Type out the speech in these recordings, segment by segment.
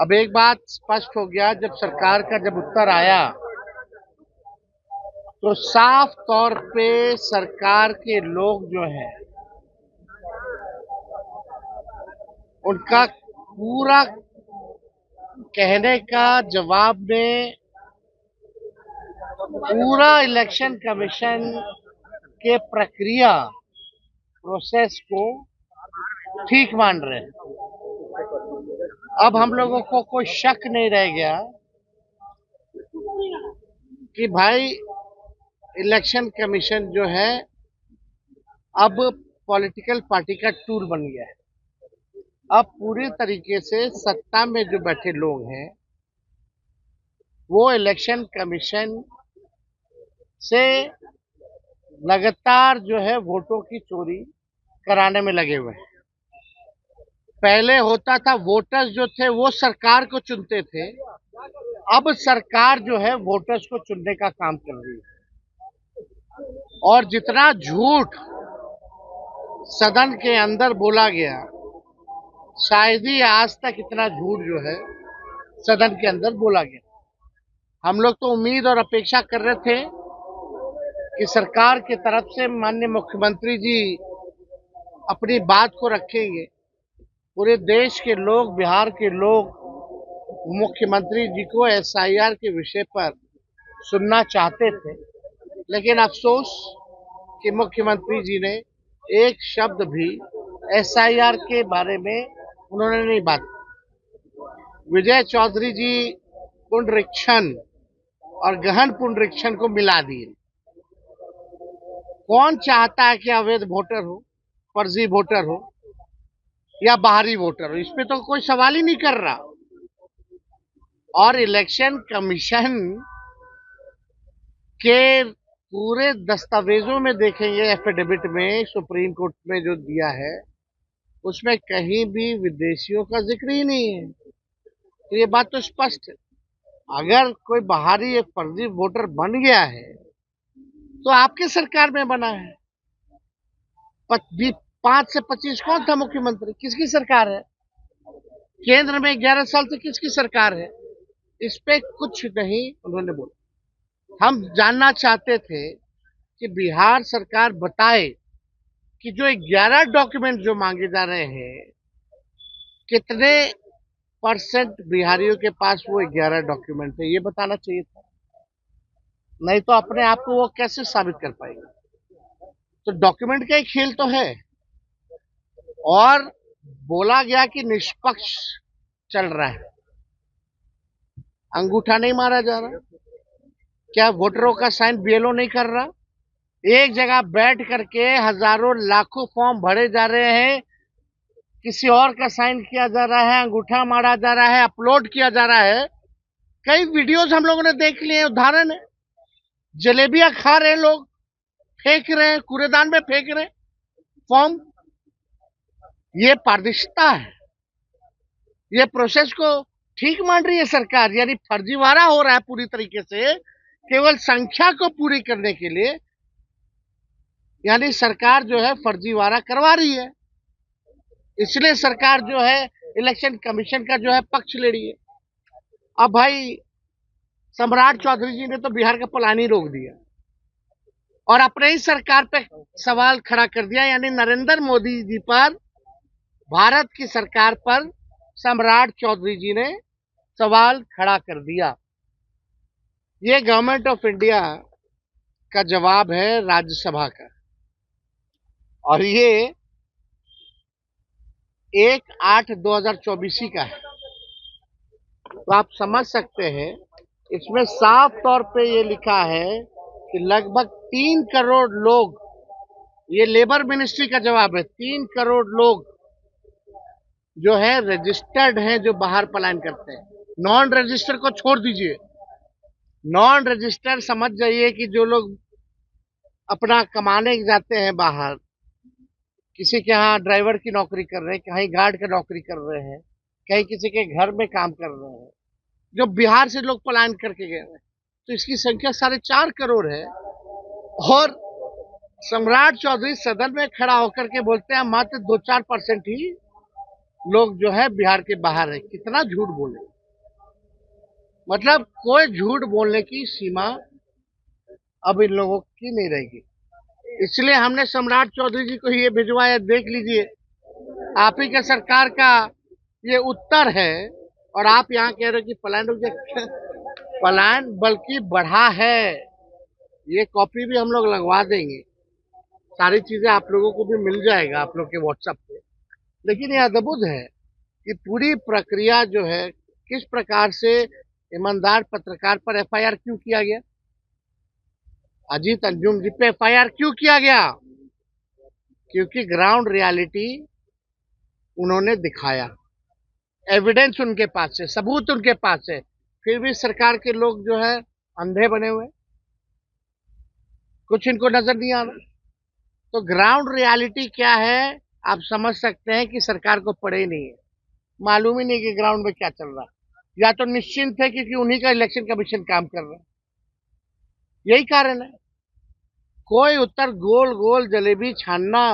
अब एक बात स्पष्ट हो गया, जब सरकार का जब उत्तर आया तो साफ तौर पे सरकार के लोग जो हैं उनका पूरा कहने का जवाब में पूरा इलेक्शन कमीशन के प्रक्रिया प्रोसेस को ठीक मान रहे हैं। अब हम लोगों को कोई शक नहीं रह गया कि भाई इलेक्शन कमीशन जो है अब पॉलिटिकल पार्टी का टूल बन गया है। अब पूरी तरीके से सत्ता में जो बैठे लोग हैं वो इलेक्शन कमीशन से लगातार जो है वोटों की चोरी कराने में लगे हुए हैं। पहले होता था वोटर्स जो थे वो सरकार को चुनते थे, अब सरकार जो है वोटर्स को चुनने का काम कर रही है। और जितना झूठ सदन के अंदर बोला गया, शायद ही आज तक इतना झूठ जो है सदन के अंदर बोला गया। हम लोग तो उम्मीद और अपेक्षा कर रहे थे कि सरकार की तरफ से माननीय मुख्यमंत्री जी अपनी बात को रखेंगे। पूरे देश के लोग, बिहार के लोग मुख्यमंत्री जी को एसआईआर के विषय पर सुनना चाहते थे, लेकिन अफसोस कि मुख्यमंत्री जी ने एक शब्द भी एसआईआर के बारे में उन्होंने नहीं बात की। विजय चौधरी जी पुनरीक्षण और गहन पुनरीक्षण को मिला दिए। कौन चाहता है कि अवैध वोटर हो, फर्जी वोटर हो या बाहरी वोटर हो? इस पे तो कोई सवाल ही नहीं कर रहा। और इलेक्शन कमीशन के पूरे दस्तावेजों में देखेंगे, एफिडेविट में सुप्रीम कोर्ट में जो दिया है उसमें कहीं भी विदेशियों का जिक्र ही नहीं है। तो ये बात तो स्पष्ट है, अगर कोई बाहरी एक फर्जी वोटर बन गया है तो आपके सरकार में बना है। 5 से 25 कौन था मुख्यमंत्री? किसकी सरकार है? केंद्र में 11 साल से किसकी सरकार है? इस पे कुछ नहीं उन्होंने बोला। हम जानना चाहते थे कि बिहार सरकार बताए कि जो 11 डॉक्यूमेंट जो मांगे जा रहे हैं, कितने परसेंट बिहारियों के पास वो 11 डॉक्यूमेंट है, ये बताना चाहिए था। नहीं तो अपने आप को वो कैसे साबित कर पाएंगे? तो डॉक्यूमेंट का एक खेल तो है। और बोला गया कि निष्पक्ष चल रहा है, अंगूठा नहीं मारा जा रहा। क्या वोटरों का साइन बीएलओ नहीं कर रहा? एक जगह बैठ करके हजारों लाखों फॉर्म भरे जा रहे हैं, किसी और का साइन किया जा रहा है, अंगूठा मारा जा रहा है, अपलोड किया जा रहा है। कई वीडियोस हम लोगों ने देख लिए, उदाहरण है, जलेबियां खा रहे लोग, फेंक रहे हैं, कूड़ेदान में फेंक रहे फॉर्म। ये पारदर्शिता है? ये प्रोसेस को ठीक मान रही है सरकार? यानी फर्जीवाड़ा हो रहा है पूरी तरीके से, केवल संख्या को पूरी करने के लिए। यानी सरकार जो है फर्जीवाड़ा करवा रही है, इसलिए सरकार जो है इलेक्शन कमीशन का जो है पक्ष ले रही है। अब भाई सम्राट चौधरी जी ने तो बिहार का पलान ही रोक दिया और अपने ही सरकार पे सवाल खड़ा कर दिया, यानी नरेंद्र मोदी जी पर, भारत की सरकार पर सम्राट चौधरी जी ने सवाल खड़ा कर दिया। ये गवर्नमेंट ऑफ इंडिया का जवाब है राज्यसभा का, और ये 1/8/2024 का है। तो आप समझ सकते हैं, इसमें साफ तौर पे ये लिखा है कि लगभग 3 करोड़ लोग, ये लेबर मिनिस्ट्री का जवाब है, 3 करोड़ लोग जो है रजिस्टर्ड हैं जो बाहर पलायन करते हैं। नॉन रजिस्टर्ड को छोड़ दीजिए, नॉन रजिस्टर्ड समझ जाइए कि जो लोग अपना कमाने जाते हैं बाहर, किसी के यहाँ ड्राइवर की नौकरी कर रहे हैं, कहीं गार्ड की नौकरी कर रहे हैं, कहीं किसी के घर में काम कर रहे हैं, जो बिहार से लोग पलायन करके गए हैं, तो इसकी संख्या 4.5 करोड़ है। और सम्राट चौधरी सदन में खड़ा होकर के बोलते हैं मात्र 2-4% ही लोग जो है बिहार के बाहर है। कितना झूठ बोले, मतलब कोई झूठ बोलने की सीमा अब इन लोगों की नहीं रहेगी। इसलिए हमने सम्राट चौधरी जी को ये भिजवाया, देख लीजिए, आप ही के सरकार का ये उत्तर है। और आप यहाँ कह रहे हो कि पलायन रुक जाए। पलायन बल्कि बढ़ा है। ये कॉपी भी हम लोग लगवा देंगे, सारी चीजें आप लोगों को भी मिल जाएगा आप लोग के व्हाट्सएप पे। लेकिन ये अद्भुत है कि पूरी प्रक्रिया जो है, किस प्रकार से ईमानदार पत्रकार पर एफआईआर क्यों किया गया, अजीत अंजुम जी पे एफआईआर क्यों किया गया? क्योंकि ग्राउंड रियलिटी उन्होंने दिखाया, एविडेंस उनके पास है, सबूत उनके पास है। फिर भी सरकार के लोग जो है अंधे बने हुए, कुछ इनको नजर नहीं आ रहा। तो ग्राउंड रियलिटी क्या है आप समझ सकते हैं कि सरकार को पड़े ही नहीं है, मालूम ही नहीं कि ग्राउंड में क्या चल रहा है। या तो निश्चिंत है क्योंकि उन्हीं का इलेक्शन कमीशन काम कर रहा है, यही कारण है। कोई उत्तर गोल गोल जलेबी छानना,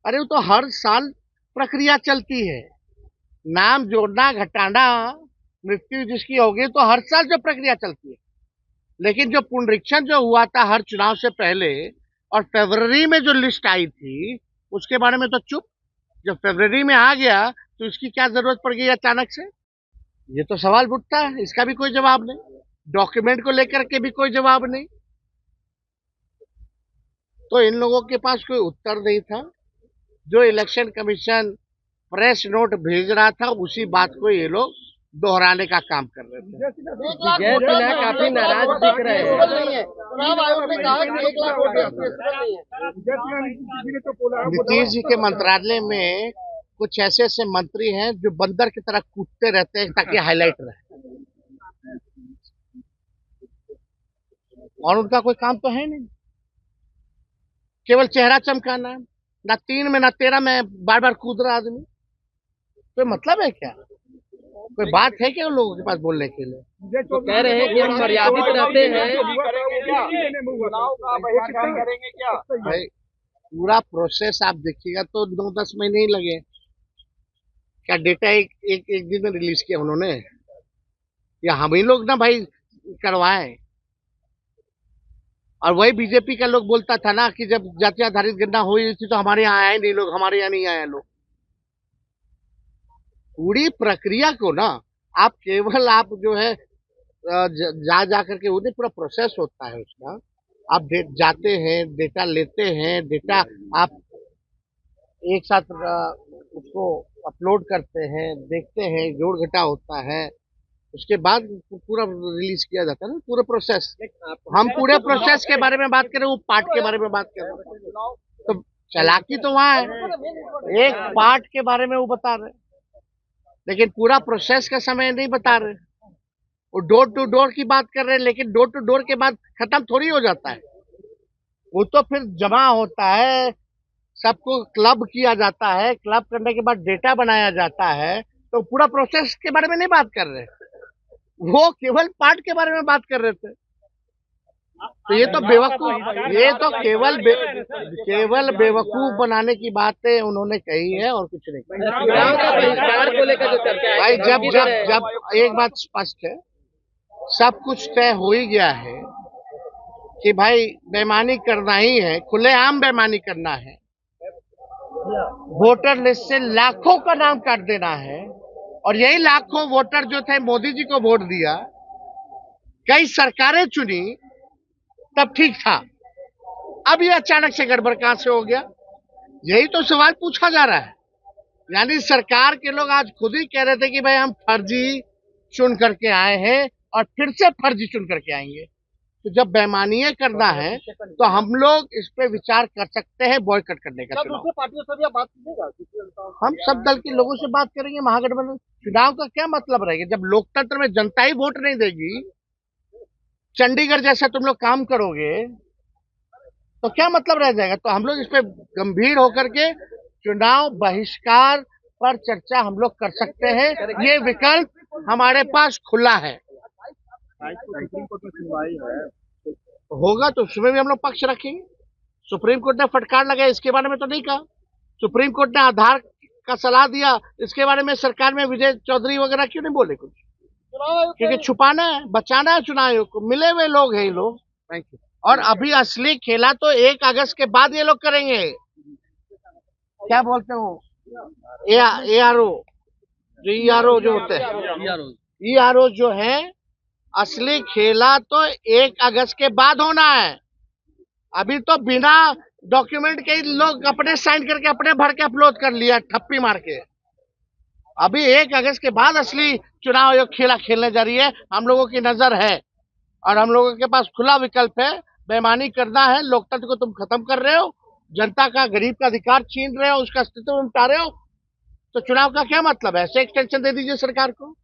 अरे वो तो हर साल प्रक्रिया चलती है। नाम जोड़ना घटाना, मृत्यु जिसकी होगी तो हर साल जो प्रक्रिया चलती है। लेकिन जो पुनरीक्षण जो हुआ था हर चुनाव से पहले, और फरवरी में जो लिस्ट आई थी उसके बारे में तो चुप। जब फरवरी में आ गया तो इसकी क्या जरूरत पड़ गई अचानक से? ये तो सवाल उठता है, इसका भी कोई जवाब नहीं। डॉक्यूमेंट को लेकर के भी कोई जवाब नहीं। तो इन लोगों के पास कोई उत्तर नहीं था। जो इलेक्शन कमीशन प्रेस नोट भेज रहा था उसी बात को ये लोग दोहराने का काम कर रहे थे। विजय सिन्हा काफी नाराज दिख रहे हैं। नीतीश जी के मंत्रालय में कुछ ऐसे ऐसे मंत्री हैं जो बंदर की तरह कूदते रहते हैं ताकि हाईलाइट रहे, और उनका कोई काम तो है नहीं, केवल चेहरा चमकाना है। ना 3 में ना 13 में बार बार कूद रहा आदमी, कोई मतलब है क्या? कोई बात है क्या उन लोगों के पास बोलने के लिए? तो कह रहे हैं कि हम मर्यादित रहते हैं। भाई पूरा प्रोसेस आप देखिएगा तो 9-10 महीने ही लगे। क्या डेटा एक दिन में रिलीज किया उन्होंने, या हम ही लोग ना भाई करवाए? और वही बीजेपी का लोग बोलता था ना कि जब जाति आधारित गणना हुई थी तो हमारे यहाँ आए नहीं लोग, हमारे यहाँ नहीं आए लोग। पूरी प्रक्रिया को ना आप केवल आप जो है जा करके उन्हें पूरा प्रोसेस होता है उसका। आप जाते हैं, डेटा लेते हैं, डेटा आप एक साथ उसको अपलोड करते हैं, देखते हैं, जोड़ घटा होता है, उसके बाद पूरा रिलीज किया जाता है ना, पूरा प्रोसेस। हम पूरे प्रोसेस के बारे में बात करें, वो पार्ट के बारे में बात करें तो चालाकी तो वहां है। एक पार्ट के बारे में वो बता रहे, लेकिन पूरा प्रोसेस का समय नहीं बता रहे। वो डोर टू डोर की बात कर रहे हैं, लेकिन डोर टू डोर के बाद खत्म थोड़ी हो जाता है। वो तो फिर जमा होता है, सबको क्लब किया जाता है, क्लब करने के बाद डेटा बनाया जाता है। तो पूरा प्रोसेस के बारे में नहीं बात कर रहे, वो केवल पार्ट के बारे में बात कर रहे थे। तो ये तो बेवकूफ, ये तो केवल बेवकूफ बनाने की बातें उन्होंने कही है और कुछ नहीं। बहिष्कार को लेकर जो चर्चा है भाई जब जब जब एक बात स्पष्ट है, सब कुछ तय हो ही गया है कि भाई बेईमानी करना ही है, खुलेआम बेईमानी करना है, वोटर लिस्ट से लाखों का नाम काट देना है। और यही लाखों वोटर जो थे मोदी जी को वोट दिया, कई सरकारें चुनी, तब ठीक था। अब ये अचानक से गड़बड़ कहां से हो गया? यही तो सवाल पूछा जा रहा है। यानी सरकार के लोग आज खुद ही कह रहे थे कि भाई हम फर्जी चुन करके आए हैं और फिर से फर्जी चुन करके आएंगे। तो जब बेईमानी करना है तो हम लोग इस पे विचार कर सकते हैं बॉयकॉट करने का चुनाव। हम सब दल के लोगों से बात करेंगे, महागठबंधन। चुनाव का क्या मतलब रहेगा जब लोकतंत्र में जनता ही वोट नहीं देगी? चंडीगढ़ जैसा तुम लोग काम करोगे तो क्या मतलब रह जाएगा? तो हम लोग इस पे गंभीर होकर के चुनाव बहिष्कार पर चर्चा हम लोग कर सकते हैं। ये विकल्प हमारे पास खुला है। होगा तो उसमें भी हम लोग पक्ष रखेंगे। सुप्रीम कोर्ट ने फटकार लगाया, इसके बारे में तो नहीं कहा। सुप्रीम कोर्ट ने आधार का सलाह दिया, इसके बारे में सरकार में विजय चौधरी वगैरह क्यों नहीं बोले कुछ? क्योंकि छुपाना है, बचाना है चुनाव आयोग को। मिले हुए लोग हैं ये लोग। Thank you. और अभी असली खेला तो 1 अगस्त के बाद ये लोग करेंगे। क्या बोलते हो, ARO जो ERO जो होते हैं, ERO जो है, असली खेला तो 1 अगस्त के बाद होना है। अभी तो बिना डॉक्यूमेंट के ही लोग अपने साइन करके अपने भर के अपलोड कर लिया, ठप्पी मार के। अभी 1 अगस्त के बाद असली चुनाव आयोग खेला खेलने जा रही है। हम लोगों की नजर है और हम लोगों के पास खुला विकल्प है। बेईमानी करना है, लोकतंत्र को तुम खत्म कर रहे हो, जनता का, गरीब का अधिकार छीन रहे हो, उसका अस्तित्व मिटा रहे हो, तो चुनाव का क्या मतलब है? ऐसे एक्सटेंशन दे दीजिए सरकार को।